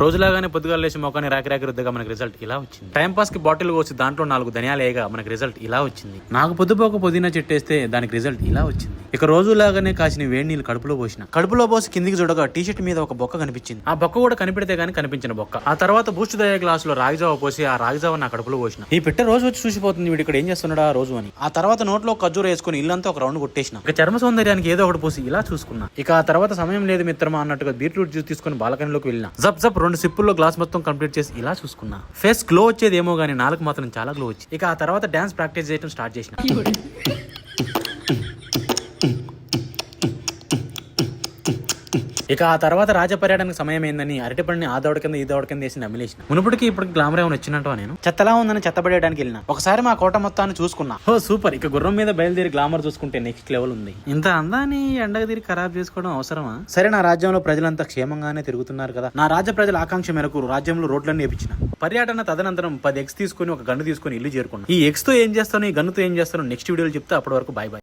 రోజులాగానే పొద్దుగా లేచి మొక్కని రాకి రుద్దగా మనకి రిజల్ట్ ఇలా వచ్చింది. టైం పాస్ కి బాటిల్ కోసి దాంట్లో 4 ధనియాలేగా మనకి రిజల్ట్ ఇలా వచ్చింది. నాకు పొద్దుపోక పుదీనా చెట్టేస్తే దానికి రిజల్ట్ ఇలా వచ్చింది. ఇక రోజులాగానే కాసిన వేడి నీళ్ళు కడుపులో పోసి కిందికి చూడగా టీ షర్ట్ మీద ఒక బొక్క కనిపించింది. ఆ బొక్క కూడా కనిపెడితే గానీ కనిపించిన బొక్క. ఆ తర్వాత బూస్ట్ దయ గ్లాస్ లో రాగిజావ పోసి ఆ రాగిజావ నా కడుపులో పోసిన. ఈ పెట్టే రోజు వచ్చి చూసిపోతుంది వీడు ఇక్కడ ఏం చేస్తున్నాడా ఆ రోజు అని. ఆ తర్వాత నోట్లో ఖర్జూర వేసుకుని ఇల్లంతా ఒక రౌండ్ కొట్టేసిన. ఇక చర్మ సౌందర్యానికి ఏదో ఒకటి పోసి ఇలా చూసుకున్నా. ఇక ఆ తర్వాత సమయం లేదు మిత్రమా అన్నట్టుగా బీట్రూట్ జ్యూస్ తీసుకుని బాల్కనీలోకి వెళ్ళినా. జప్ 2 సిప్పుల్లో గ్లాస్ మొత్తం కంప్లీట్ చేసి ఇలా చూసుకున్నా. ఫేస్ గ్లో వచ్చేది ఏమో గానీ నాలుగు మాత్రం చాలా గ్లో వచ్చింది. ఇక ఆ తర్వాత డాన్స్ ప్రాక్టీస్ చేయడం స్టార్ట్ చేసిన. ఇక ఆ తర్వాత రాజపర్యటనకు సమయం ఏందని అరటిపడిని ఆ దౌడ కింద ఈ దౌడ కింద వేసి నమ్మిలేసిన. మునుపటికి ఇప్పుడు గ్లామర్ ఏమైనా వచ్చినట్టు నేను చెత్తలా ఉందని చెత్తపడేయడానికి వెళ్ళిన. ఒకసారి మా కోట మొత్తాన్ని చూసుకున్నా. ఓ సూపర్. ఇక గుర్రం మీద బయలుదేరి గ్లామర్ చూసుకుంటే నెక్స్ట్ లెవెల్ ఉంది. ఇంత అందాన్ని ఎండకు తిరిగి ఖరాబ్ చేసుకోవడం అవసరమా? సరే, నా రాజ్యంలో ప్రజలంతా క్షేమంగానే తిరుగుతున్నారు కదా. నా రాజ్య ప్రజల ఆకాంక్ష మేరకు రాజ్యంలో రోడ్లన్నీ వేపించిన. పర్యటన తదనంతరం 10 ఎగ్స్ తీసుకుని ఒక గన్ను తీసుకుని ఇల్లు చేరుకున్నా. ఈ ఎగ్స్ తో ఏం చేస్తాను, ఈ గన్నుతో ఏం చేస్తాను నెక్స్ట్ వీడియోలో చెప్తే. అప్పటి వరకు బాయ్ బాయ్.